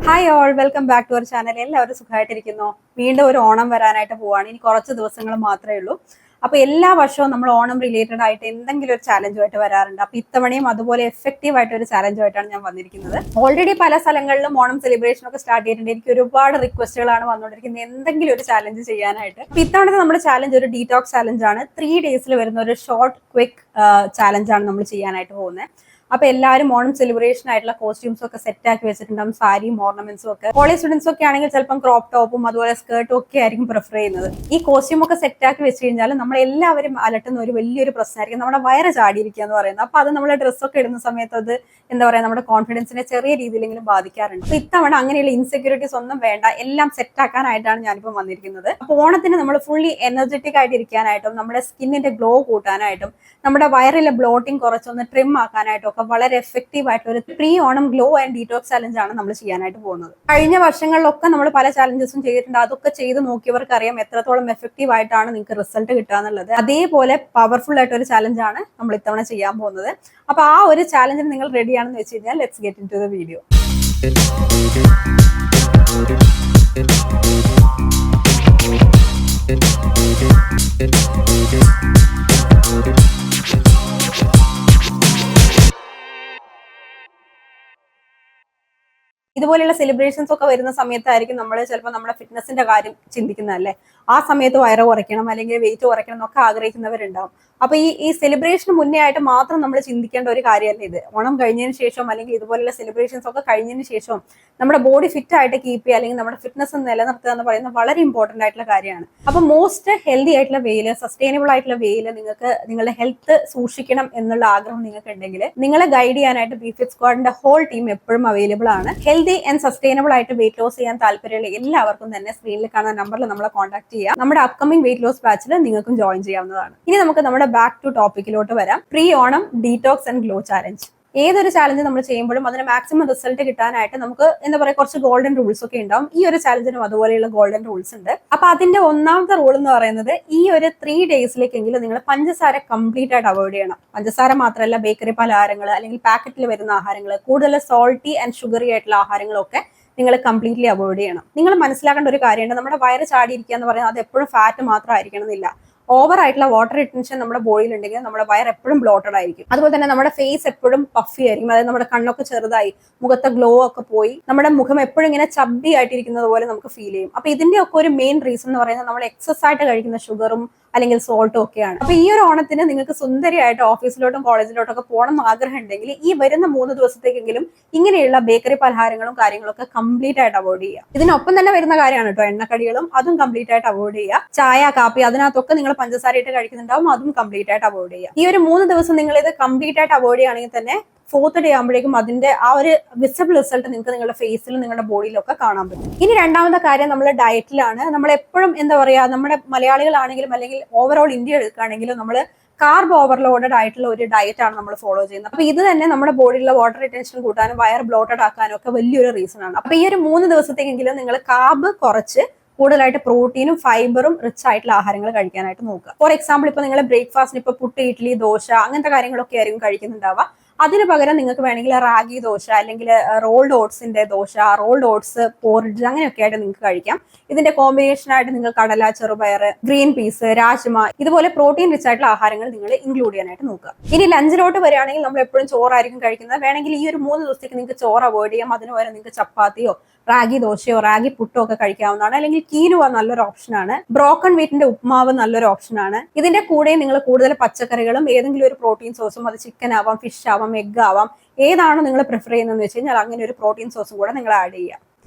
Hi all, welcome back to our channel. എല്ലാവരും സുഖമായിട്ടിരിക്കുന്നു. വീണ്ടും ഒരു ഓണം വരാനായിട്ട് പോവാണ്. ഇനി കുറച്ച് ദിവസങ്ങൾ മാത്രമേ ഉള്ളൂ. അപ്പൊ എല്ലാ വർഷവും നമ്മൾ ഓണം റിലേറ്റഡ് ആയിട്ട് എന്തെങ്കിലും ഒരു ചാലഞ്ചുമായിട്ട് വരാറുണ്ട്. അപ്പൊ ഇത്തവണയും അതുപോലെ എഫക്റ്റീവ് ആയിട്ട് ഒരു ചാലഞ്ചുമായിട്ടാണ് ഞാൻ വന്നിരിക്കുന്നത്. ഓൾറെഡി പല സ്ഥലങ്ങളിലും ഓണം സെലിബ്രേഷൻ ഒക്കെ സ്റ്റാർട്ട് ചെയ്തിട്ടുണ്ട്. എനിക്ക് ഒരുപാട് റിക്വസ്റ്റുകളാണ് വന്നുകൊണ്ടിരിക്കുന്നത് എന്തെങ്കിലും ഒരു ചാലഞ്ച് ചെയ്യാനായിട്ട്. അപ്പൊ ഇത്തവണത്തെ നമ്മുടെ ചാലഞ്ച് ഒരു ഡീറ്റോക്സ് ചാലഞ്ച് ആണ്. 3 ഡേയ്സിൽ വരുന്ന ഒരു ഷോർട്ട് ക്വിക്ക് ചാലഞ്ചാണ് നമ്മൾ ചെയ്യാനായിട്ട് പോകുന്നത്. അപ്പൊ എല്ലാവരും ഓണം സെലിബ്രേഷൻ ആയിട്ടുള്ള കോസ്റ്റ്യൂംസ് ഒക്കെ സെറ്റ് ആക്കി വെച്ചിട്ടുണ്ടാവും. സാരിയും ഓർണമെന്റ്സും ഒക്കെ. കോളേജ് സ്റ്റുഡൻസ് ഒക്കെ ആണെങ്കിൽ ചിലപ്പം ക്രോപ്പ് ടോപ്പും അതുപോലെ സ്കേർട്ടും ഒക്കെ ആയിരിക്കും പ്രിഫർ ചെയ്യുന്നത്. ഈ കോസ്റ്റ്യൂം ഒക്കെ സെറ്റ് ആക്കി വെച്ച് കഴിഞ്ഞാൽ നമ്മൾ എല്ലാവരും അലട്ടുന്ന ഒരു വലിയൊരു പ്രശ്നമായിരിക്കും നമ്മുടെ വയറ് ചാടിയിരിക്കുക എന്ന് പറയുന്നത്. അപ്പൊ അത് നമ്മുടെ ഡ്രസ്സൊക്കെ ഇടുന്ന സമയത്ത് അത് എന്താ പറയാ, നമ്മുടെ കോൺഫിഡൻസിനെ ചെറിയ രീതിയിലെങ്കിലും ബാധിക്കാറുണ്ട്. അപ്പൊ ഇത്തവണ അങ്ങനെയുള്ള ഇൻസെക്യൂരിറ്റീസ് ഒന്നും വേണ്ട, എല്ലാം സെറ്റ് ആക്കാനായിട്ടാണ് ഞാനിപ്പോൾ വന്നിരിക്കുന്നത്. അപ്പൊ ഓണത്തിന് നമ്മൾ ഫുള്ളി എനർജറ്റിക് ആയിട്ട് ഇരിക്കാനായിട്ടും നമ്മുടെ സ്കിന്നിന്റെ ഗ്ലോ കൂട്ടാനായിട്ടും നമ്മുടെ വയറിലെ ബ്ലോട്ടിങ് കുറച്ചൊന്ന് ട്രിം ആക്കാനായിട്ടും ഒക്കെ വളരെ എഫക്റ്റീവ് ആയിട്ടുള്ള ഒരു pre Onam glow and detox challenge ആണ് നമ്മൾ ചെയ്യാനായിട്ട് പോകുന്നത്. കഴിഞ്ഞ വർഷങ്ങളിലൊക്കെ നമ്മൾ പല ചാലഞ്ചസും ചെയ്തിട്ടുണ്ട്. അതൊക്കെ ചെയ്ത് നോക്കിയവർക്ക് അറിയാം എത്രത്തോളം എഫക്റ്റീവ് ആയിട്ടാണ് നിങ്ങൾക്ക് റിസൾട്ട് കിട്ടുക എന്നുള്ളത്. അതേപോലെ പവർഫുൾ ആയിട്ട് ഒരു ചാലഞ്ച് ആണ് നമ്മൾ ഇത്തവണ ചെയ്യാൻ പോകുന്നത്. അപ്പൊ ആ ഒരു ചാലഞ്ചിന് നിങ്ങൾ റെഡിയാണെന്ന് വെച്ച് കഴിഞ്ഞാൽ let's get in to the video. ഇതുപോലെയുള്ള സെലിബ്രേഷൻസ് ഒക്കെ വരുന്ന സമയത്തായിരിക്കും നമ്മൾ ചിലപ്പോൾ നമ്മുടെ ഫിറ്റ്നസിന്റെ കാര്യം ചിന്തിക്കുന്നതല്ലേ. ആ സമയത്ത് വയറ് കുറയ്ക്കണം അല്ലെങ്കിൽ വെയിറ്റ് കുറയ്ക്കണം എന്നൊക്കെ ആഗ്രഹിക്കുന്നവരുണ്ടാവും. അപ്പൊ ഈ സെലിബ്രേഷന് മുന്നേ ആയിട്ട് മാത്രം നമ്മൾ ചിന്തിക്കേണ്ട ഒരു കാര്യമല്ല ഇത്. ഓണം കഴിഞ്ഞതിന് ശേഷം അല്ലെങ്കിൽ ഇതുപോലെയുള്ള സെലിബ്രേഷൻസ് ഒക്കെ കഴിഞ്ഞതിന് ശേഷം നമ്മുടെ ബോഡി ഫിറ്റ് ആയിട്ട് കീപ്പ് ചെയ്യുക അല്ലെങ്കിൽ നമ്മുടെ ഫിറ്റ്നസ് നിലനിർത്തുക എന്ന് പറയുന്നത് വളരെ ഇമ്പോർട്ടന്റ് ആയിട്ടുള്ള കാര്യമാണ്. അപ്പൊ മോസ്റ്റ് ഹെൽത്തി ആയിട്ടുള്ള വേയില്, സസ്റ്റൈനബിൾ ആയിട്ടുള്ള വേയില് നിങ്ങൾക്ക് നിങ്ങളുടെ ഹെൽത്ത് സൂക്ഷിക്കണം എന്നുള്ള ആഗ്രഹം നിങ്ങൾക്ക് ഉണ്ടെങ്കിൽ നിങ്ങളെ ഗൈഡ് ചെയ്യാനായിട്ട് ബിഫിറ്റ് സ്ക്വാഡിന്റെ ഹോൾ ടീം എപ്പോഴും അവൈലബിൾ ആണ്. ഹെൽത്തി ആൻഡ് സസ്റ്റൈനബിൾ ആയിട്ട് വെയിറ്റ് ലോസ് ചെയ്യാൻ താല്പര്യമുള്ള എല്ലാവർക്കും തന്നെ സ്ക്രീനിൽ കാണുന്ന നമ്പറിൽ നമ്മളെ കോൺടാക്ട് ചെയ്യാം. നമ്മുടെ അപ്കമിംഗ് വെയിറ്റ് ലോസ് ബാച്ചിൽ നിങ്ങൾക്കും ജോയിൻ ചെയ്യാവുന്നതാണ്. ഇനി നമുക്ക് നമ്മുടെ ബാക്ക് ടു ടോപ്പിക്കിലോട്ട് വരാം. Pre Onam detox and glow challenge. ഏതൊരു ചാലഞ്ച് നമ്മൾ ചെയ്യുമ്പോഴും അതിന് മാക്സിമം റിസൾട്ട് കിട്ടാനായിട്ട് നമുക്ക് എന്താ പറയുക, കുറച്ച് ഗോൾഡൻ റൂൾസ് ഒക്കെ ഉണ്ടാവും. ഈ ഒരു ചാലഞ്ചിനും അതുപോലെയുള്ള ഗോൾഡൻ റൂൾസ് ഉണ്ട്. അപ്പൊ അതിന്റെ ഒന്നാമത്തെ റൂൾ എന്ന് പറയുന്നത് ഈ ഒരു 3 ഡേയ്സിലേക്കെങ്കിലും നിങ്ങൾ പഞ്ചസാര കംപ്ലീറ്റ് ആയിട്ട് അവോയ്ഡ് ചെയ്യണം. പഞ്ചസാര മാത്രമല്ല, ബേക്കറി പലഹാരങ്ങൾ അല്ലെങ്കിൽ പാക്കറ്റിൽ വരുന്ന ആഹാരങ്ങൾ, കൂടുതൽ സോൾട്ടി ആൻഡ് ഷുഗറി ആയിട്ടുള്ള ആഹാരങ്ങളൊക്കെ നിങ്ങൾ കംപ്ലീറ്റ്ലി അവോയ്ഡ് ചെയ്യണം. നിങ്ങൾ മനസ്സിലാക്കേണ്ട ഒരു കാര്യമുണ്ട്, നമ്മുടെ വയറ് ചാടിയിരിക്കുക എന്ന് പറയുന്നത് അത് എപ്പോഴും ഫാറ്റ് മാത്രം ആയിരിക്കണമെന്നില്ല. ഓവർ ആയിട്ടുള്ള വാട്ടർ റിട്ടൻഷൻ നമ്മുടെ ബോഡിയിൽ ഉണ്ടെങ്കിൽ നമ്മുടെ വയർ എപ്പോഴും ബ്ലോട്ടഡ് ആയിരിക്കും. അതുപോലെ തന്നെ നമ്മുടെ ഫേസ് എപ്പോഴും പഫി ആയിരിക്കും. അതായത് നമ്മുടെ കണ്ണൊക്കെ ചെറുതായി മുഖത്തെ ഗ്ലോ ഒക്കെ പോയി നമ്മുടെ മുഖം എപ്പോഴും ഇങ്ങനെ ചബ്ബി ആയിട്ടിരിക്കുന്നത് പോലെ നമുക്ക് ഫീൽ ചെയ്യും. അപ്പൊ ഇതിന്റെ ഒക്കെ ഒരു മെയിൻ റീസൺ എന്ന് പറയുന്നത് നമ്മൾ എക്സസ് ആയിട്ട് കഴിക്കുന്ന ഷുഗറും അല്ലെങ്കിൽ സോൾട്ടും ഒക്കെയാണ്. അപ്പൊ ഈ ഒരു ഓണത്തിന് നിങ്ങൾക്ക് സുന്ദരിയായിട്ട് ഓഫീസിലോട്ടും കോളേജിലോട്ടും ഒക്കെ പോകണം എന്ന് ആഗ്രഹം ഉണ്ടെങ്കിൽ ഈ വരുന്ന 3 ദിവസത്തേക്കെങ്കിലും ഇങ്ങനെയുള്ള ബേക്കറി പലഹാരങ്ങളും കാര്യങ്ങളൊക്കെ കംപ്ലീറ്റ് ആയിട്ട് അവോയ്ഡ് ചെയ്യുക. ഇതിനൊപ്പം തന്നെ വരുന്ന കാര്യമാണ് കേട്ടോ എണ്ണക്കടികളും, അതും കംപ്ലീറ്റ് ആയിട്ട് അവോയ്ഡ് ചെയ്യുക. ചായ, കാപ്പി അതിനകത്തൊക്കെ നിങ്ങൾ പഞ്ചസാരയിട്ട് കഴിക്കുന്നുണ്ടാവും, അതും കംപ്ലീറ്റ് ആയിട്ട് അവോയ്ഡ് ചെയ്യുക. ഈ ഒരു 3 ദിവസം നിങ്ങൾ ഇത് കംപ്ലീറ്റ് ആയിട്ട് അവോയ്ഡ് ചെയ്യുകയാണെങ്കിൽ തന്നെ 4th ഡേ ആകുമ്പോഴേക്കും അതിന്റെ ആ ഒരു വിസിബിൾ റിസൾട്ട് നിങ്ങൾക്ക് നിങ്ങളുടെ ഫേസിലും നിങ്ങളുടെ ബോഡിയിലും ഒക്കെ കാണാൻ പറ്റും. ഇനി രണ്ടാമത്തെ കാര്യം നമ്മുടെ ഡയറ്റിലാണ്. നമ്മൾ എപ്പോഴും എന്താ പറയാ, നമ്മുടെ മലയാളികളാണെങ്കിലും അല്ലെങ്കിൽ ഓവറോൾ ഇന്ത്യ എടുക്കുകയാണെങ്കിലും നമ്മൾ കാർബ് ഓവർലോഡഡ് ആയിട്ടുള്ള ഒരു ഡയറ്റ് ആണ് നമ്മൾ ഫോളോ ചെയ്യുന്നത്. അപ്പൊ ഇത് തന്നെ നമ്മുടെ ബോഡിയിലുള്ള വാട്ടർ റിട്ടൻഷൻ കൂട്ടാനും വയർ ബ്ലോട്ടഡ് ആക്കാനും ഒക്കെ വലിയൊരു റീസൺ ആണ്. അപ്പൊ ഈ ഒരു 3 ദിവസത്തേക്കെങ്കിലും നിങ്ങൾ കാർബ് കുറച്ച് കൂടുതലായിട്ട് പ്രോട്ടീനും ഫൈബറും റിച്ച് ആയിട്ടുള്ള ആഹാരങ്ങൾ കഴിക്കാനായിട്ട് നോക്കുക. ഫോർ എക്സാമ്പിൾ, ഇപ്പൊ നിങ്ങൾ ബ്രേക്ക്ഫാസ്റ്റിന് ഇപ്പൊ പുട്ട്, ഇഡ്ഡലി, ദോശ അങ്ങനത്തെ കാര്യങ്ങളൊക്കെ ആയിരിക്കും കഴിക്കുന്നുണ്ടാവുക. അതിന് പകരം നിങ്ങൾക്ക് വേണമെങ്കിൽ റാഗി ദോശ അല്ലെങ്കിൽ റോൾഡ് ഓട്സിന്റെ ദോശ, റോൾഡ് ഓട്സ്, പോറിഡ്ജ് അങ്ങനെയൊക്കെ ആയിട്ട് നിങ്ങൾക്ക് കഴിക്കാം. ഇതിന്റെ കോമ്പിനേഷൻ ആയിട്ട് നിങ്ങൾ കടല, ചെറുപയർ, ഗ്രീൻ പീസ്, രാജ്മ ഇതുപോലെ പ്രോട്ടീൻ റിച്ച് ആയിട്ടുള്ള ആഹാരങ്ങൾ നിങ്ങൾ ഇൻക്ലൂഡ് ചെയ്യാനായിട്ട് നോക്കുക. ഇനി ലഞ്ചിലോട്ട് വരികയാണെങ്കിൽ നമ്മൾ എപ്പോഴും ചോറായിരിക്കും കഴിക്കുന്നത്. വേണമെങ്കിൽ ഈ ഒരു 3 ദിവസത്തേക്ക് നിങ്ങൾക്ക് ചോറ് അവോയ്ഡ് ചെയ്യാം. അതിന് പകരം നിങ്ങൾക്ക് ചപ്പാത്തിയോ റാഗി ദോശയോ റാഗി പുട്ടോ ഒക്കെ കഴിക്കാവുന്നതാണ്. അല്ലെങ്കിൽ കീനുവ നല്ലൊരു ഓപ്ഷനാണ്. ബ്രോക്കൺ വീറ്റിന്റെ ഉപ്മാവ് നല്ലൊരു ഓപ്ഷനാണ്. ഇതിന്റെ കൂടെ നിങ്ങൾ കൂടുതൽ പച്ചക്കറികളും ഏതെങ്കിലും ഒരു പ്രോട്ടീൻ സോഴ്സും, അത് ചിക്കൻ ആവാം, ഫിഷ് ആവാം, എഗ് ആവാം, ഏതാണോ നിങ്ങൾ പ്രിഫർ ചെയ്യുന്നതെന്ന് വെച്ച് കഴിഞ്ഞാൽ അങ്ങനെ ഒരു പ്രോട്ടീൻ സോഴ്സും കൂടെ നിങ്ങൾ ആഡ് ചെയ്യുക.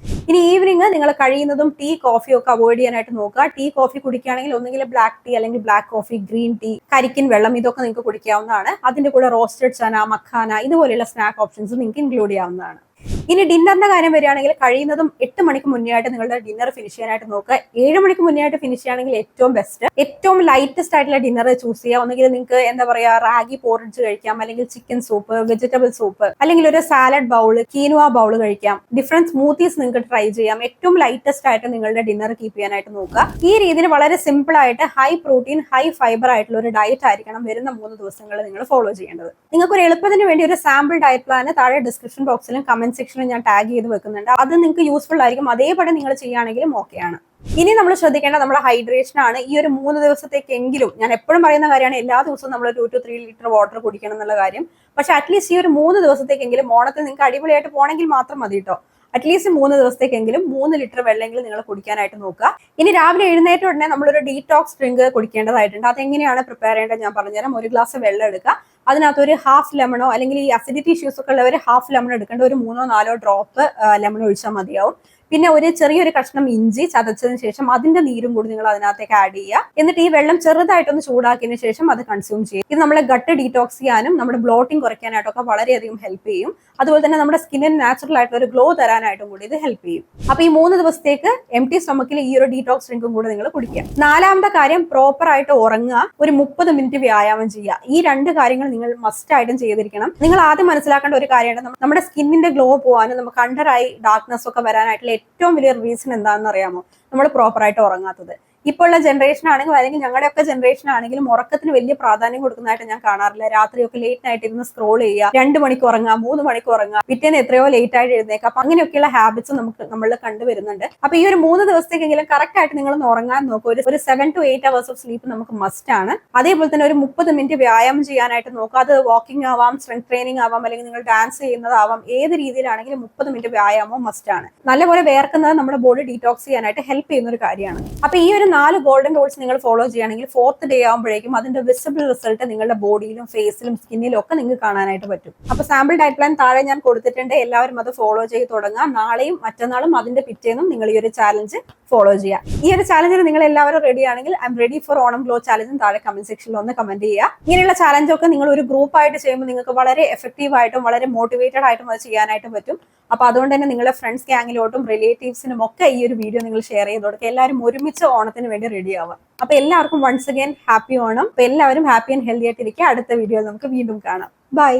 ഇനി ഈവനിങ് നിങ്ങൾ കഴിയുന്നതും ടീ, കോഫി ഒക്കെ അവോയ്ഡ് ചെയ്യാനായിട്ട് നോക്കുക. ടീ, കോഫി കുടിക്കുകയാണെങ്കിൽ ഒന്നുകിൽ ബ്ലാക്ക് ടീ അല്ലെങ്കിൽ ബ്ലാക്ക് കോഫി, ഗ്രീൻ ടീ, കരിക്കിൻ വെള്ളം ഇതൊക്കെ നിങ്ങൾക്ക് കുടിക്കാവുന്നതാണ്. അതിന്റെ കൂടെ റോസ്റ്റഡ് ചന, മഖാന ഇതുപോലെയുള്ള സ്നാക്ക് ഓപ്ഷൻസ് നിങ്ങൾക്ക് ഇൻക്ലൂഡ് ചെയ്യാവുന്നതാണ്. ഇനി ഡിന്നറിന്റെ കാര്യം വരികയാണെങ്കിൽ കഴിയുന്നതും 8 മണിക്ക് മുന്നേ ആയിട്ട് നിങ്ങളുടെ ഡിന്നർ ഫിനിഷ് ചെയ്യാനായിട്ട് നോക്കുക. 7 മണിക്ക് മുന്നേ ആയിട്ട് ഫിനിഷ് ചെയ്യുകയാണെങ്കിൽ ഏറ്റവും ബെസ്റ്റ്. ഏറ്റവും ലൈറ്റസ്റ്റ് ആയിട്ടുള്ള ഡിന്നർ ചൂസ് ചെയ്യുക. ഒന്നുകിൽ നിങ്ങൾക്ക് എന്താ പറയാ റാഗി പോറിഡ്ജ് കഴിക്കാം, അല്ലെങ്കിൽ ചിക്കൻ സൂപ്പ്, വെജിറ്റബിൾ സൂപ്പ്, അല്ലെങ്കിൽ ഒരു സാലഡ് ബൗള്, കീനുവ ബൗള് കഴിക്കാം. ഡിഫറെന്റ് സ്മൂത്തീസ് നിങ്ങൾക്ക് ട്രൈ ചെയ്യാം. ഏറ്റവും ലൈറ്റസ്റ്റ് ആയിട്ട് നിങ്ങളുടെ ഡിന്നർ കീപ്പ് ചെയ്യാനായിട്ട് നോക്കുക. ഈ രീതിയിൽ വളരെ സിമ്പിൾ ആയിട്ട് ഹൈ പ്രോട്ടീൻ, ഹൈ ഫൈബർ ആയിട്ടുള്ള ഒരു ഡയറ്റ് ആയിരിക്കണം വരുന്ന 3 ദിവസങ്ങൾ നിങ്ങൾ ഫോളോ ചെയ്യേണ്ടത്. നിങ്ങൾക്ക് ഒരു എളുപ്പത്തിന് വേണ്ടി ഒരു സാമ്പിൾ ഡയറ്റ് പ്ലാൻ താഴെ ഡിസ്ക്രിപ്ഷൻ ബോക്സിലും കമന്റ് സെക്ഷനിലും ഡിസ്ക്രിപ്ഷനിൽ ഞാൻ ടാഗ് ചെയ്ത് വെക്കുന്നുണ്ട്. അത് നിങ്ങൾക്ക് യൂസ്ഫുൾ ആയിരിക്കും. അതേപടി നിങ്ങൾ ചെയ്യുകയാണെങ്കിലും ഓക്കെയാണ്. ഇനി നമ്മൾ ശ്രദ്ധിക്കേണ്ട നമ്മുടെ ഹൈഡ്രേഷൻ ആണ്. ഈ ഒരു 3 ദിവസത്തേക്കെങ്കിലും, ഞാൻ എപ്പോഴും പറയുന്ന കാര്യമാണ്, എല്ലാ ദിവസവും നമ്മൾ 2 to 3 ലിറ്റർ വാട്ടർ കുടിക്കണം എന്നുള്ള കാര്യം. പക്ഷെ അറ്റ്ലീസ്റ്റ് ഈ ഒരു 3 ദിവസത്തേക്കെങ്കിലും, ഓണത്തിന് നിങ്ങൾക്ക് അടിപൊളിയായിട്ട് പോകണമെങ്കിൽ മാത്രം മതി കേട്ടോ, അറ്റ്ലീസ്റ്റ് 3 ദിവസത്തേക്കെങ്കിലും 3 ലിറ്റർ വെള്ളമെങ്കിലും നിങ്ങൾ കുടിക്കാനായിട്ട് നോക്കുക. ഇനി രാവിലെ എഴുന്നേറ്റ ഉടനെ നമ്മളൊരു ഡീടോക്സ് ഡ്രിങ്ക് കുടിക്കേണ്ടതായിട്ടുണ്ട്. അതെങ്ങനെയാണ് പ്രിപ്പയർ ചെയ്യേണ്ടത് ഞാൻ പറഞ്ഞുതരാം. ഒരു ഗ്ലാസ് വെള്ളം എടുക്കുക, അതിനകത്ത് ഒരു ഹാഫ് ലെമണോ അല്ലെങ്കിൽ ഈ അസിഡിറ്റി ഇഷ്യൂസ് ഒക്കെ ഉള്ളവർ ഹാഫ് ലെമൺ എടുക്കേണ്ട, ഒരു 3-4 ഡ്രോപ്പ് ലെമൺ ഒഴിച്ചാൽ മതിയാവും. പിന്നെ ഒരു ചെറിയൊരു കഷ്ണം ഇഞ്ചി ചതച്ചതിന് ശേഷം അതിന്റെ നീരും കൂടി നിങ്ങൾ അതിനകത്തേക്ക് ആഡ് ചെയ്യുക. എന്നിട്ട് ഈ വെള്ളം ചെറുതായിട്ടൊന്ന് ചൂടാക്കിയതിന് ശേഷം അത് കൺസ്യൂം ചെയ്യും. ഇത് നമ്മളെ ഗട്ട് ഡീടോക്സ് ചെയ്യാനും നമ്മുടെ ബ്ലോട്ടിംഗ് കുറയ്ക്കാനായിട്ടൊക്കെ വളരെയധികം ഹെൽപ്പ് ചെയ്യും. അതുപോലെ തന്നെ നമ്മുടെ സ്കിന്നിന് നാച്ചുറൽ ആയിട്ടുള്ള ഒരു ഗ്ലോ തരാനായിട്ടും കൂടി ഇത് ഹെൽപ്പ് ചെയ്യും. അപ്പൊ ഈ 3 ദിവസത്തേക്ക് എംപ്റ്റി സ്റ്റൊമക്കിൽ ഈ ഒരു ഡീടോക്സ് ഡ്രിങ്കും കൂടെ നിങ്ങൾ കുടിക്കുക. 4ാമത്തെ കാര്യം, പ്രോപ്പർ ആയിട്ട് ഉറങ്ങുക, ഒരു 30 മിനിറ്റ് വ്യായാമം ചെയ്യുക. ഈ 2 കാര്യങ്ങൾ നിങ്ങൾ മസ്റ്റ് ആയിട്ടും ചെയ്തിരിക്കണം. നിങ്ങൾ ആദ്യം മനസ്സിലാക്കേണ്ട ഒരു കാര്യമാണ്, നമ്മുടെ സ്കിന്നിന്റെ ഗ്ലോ പോകാനും നമുക്ക് അണ്ടർ ഐ ഡാർക്ക്നെസ് ഒക്കെ വരാനായിട്ടുള്ള ഏറ്റവും വലിയ റീസൺ എന്താണെന്ന് അറിയാമോ? നമ്മൾ പ്രോപ്പർ ആയിട്ട് ഉറങ്ങാത്തത്. ഇപ്പോൾ ഉള്ള ജനറേഷൻ ആണെങ്കിലും അല്ലെങ്കിൽ ഞങ്ങളുടെയൊക്കെ ജനറേഷൻ ആണെങ്കിലും ഉറക്കത്തിന് വലിയ പ്രാധാന്യം കൊടുക്കുന്നതായിട്ട് ഞാൻ കാണാറില്ല. രാത്രിയൊക്കെ ലേറ്റ് നൈറ്റ് ഇരുന്ന് സ്ക്രോൾ ചെയ്യുക, 2 മണിക്ക് ഉറങ്ങുക, 3 മണിക്ക് ഉറങ്ങുക, പിറ്റേന്ന് എത്രയോ ലേറ്റ് ആയിട്ട് എഴുന്നേക്കുക. അപ്പൊ അങ്ങനെയൊക്കെയുള്ള ഹാബിറ്റ്സ് നമ്മൾ കണ്ടുവരുന്നുണ്ട്. അപ്പൊ ഈ ഒരു 3 ദിവസത്തേക്കെങ്കിലും കറക്റ്റ് ആയിട്ട് നിങ്ങൾ ഉറങ്ങാൻ നോക്കുക. ഒരു 7 to 8 hours ഓഫ് സ്ലീപ്പ് നമുക്ക് മസ്റ്റ് ആണ്. അതേപോലെ തന്നെ ഒരു 30 മിനിറ്റ് വ്യായാമം ചെയ്യാനായിട്ട് നോക്കുക. അത് വാക്കിംഗ് ആവാം, സ്ട്രെങ്ത് ട്രെയിനിങ് ആവാം, അല്ലെങ്കിൽ നിങ്ങൾ ഡാൻസ് ചെയ്യുന്നതാവാം, ഏത് രീതിയിലാണെങ്കിലും 30 മിനിറ്റ് വ്യായാമവും മസ്റ്റ് ആണ്. നല്ലപോലെ വേർക്കുന്നത് നമ്മുടെ ബോഡി ഡീടോക്സ് ചെയ്യാനായിട്ട് ഹെൽപ്പ് ചെയ്യുന്ന ഒരു കാര്യമാണ്. അപ്പൊ ഈ ഒരു 4 ഗോൾഡൻ റൂൾസ് നിങ്ങൾ ഫോളോ ചെയ്യുകയാണെങ്കിൽ 4th ഡേ ആകുമ്പോഴേക്കും അതിന്റെ വിസിബിൾ റിസൾട്ട് നിങ്ങളുടെ ബോഡിയിലും ഫേസിലും സ്കിന്നിലും ഒക്കെ നിങ്ങൾക്ക് കാണാനായിട്ട് പറ്റും. അപ്പൊ സാമ്പിൾ ഡയറ്റ് പ്ലാൻ താഴെ ഞാൻ കൊടുത്തിട്ടുണ്ട്. എല്ലാവരും അത് ഫോളോ ചെയ്ത് തുടങ്ങുക. നാളെയും മറ്റന്നാളും അതിന്റെ പിറ്റേന്നും നിങ്ങൾ ഈ ഒരു ചാലഞ്ച് ഫോളോ ചെയ്യുക. ഈ ഒരു ചാലഞ്ചിന് നിങ്ങൾ എല്ലാവരും റെഡി ആണെങ്കിൽ I'm ready for Onam glow ചാലഞ്ചും താഴെ കമന്റ് സെക്ഷനിൽ ഒന്ന് കമന്റ് ചെയ്യുക. ഇങ്ങനെയുള്ള ചാലഞ്ചൊക്കെ നിങ്ങൾ ഒരു ഗ്രൂപ്പ് ആയിട്ട് ചെയ്യുമ്പോൾ നിങ്ങൾക്ക് വളരെ എഫക്റ്റീവ് ആയിട്ടും വളരെ മോട്ടിവേറ്റഡ് ആയിട്ടും അത് ചെയ്യാനായിട്ട് പറ്റും. അപ്പൊ അതുകൊണ്ട് തന്നെ നിങ്ങളുടെ ഫ്രണ്ട്സ് ഗ്യാങ്ങിലോട്ടും റിലേറ്റീവ്സിനും ഒക്കെ ഈ ഒരു വീഡിയോ നിങ്ങൾ ഷെയർ ചെയ്ത് കൊടുക്കുക. എല്ലാവരും ഒരുമിച്ച് ഓണത്തിന് വേണ്ടി റെഡി ആവുക. അപ്പൊ എല്ലാവർക്കും വൺസ് അഗൈൻ ഹാപ്പി ഓണം. അപ്പൊ എല്ലാവരും ഹാപ്പി ആൻഡ് ഹെൽത്തി ആയിട്ടിരിക്കുക. അടുത്ത വീഡിയോ നമുക്ക് വീണ്ടും കാണാം. ബൈ.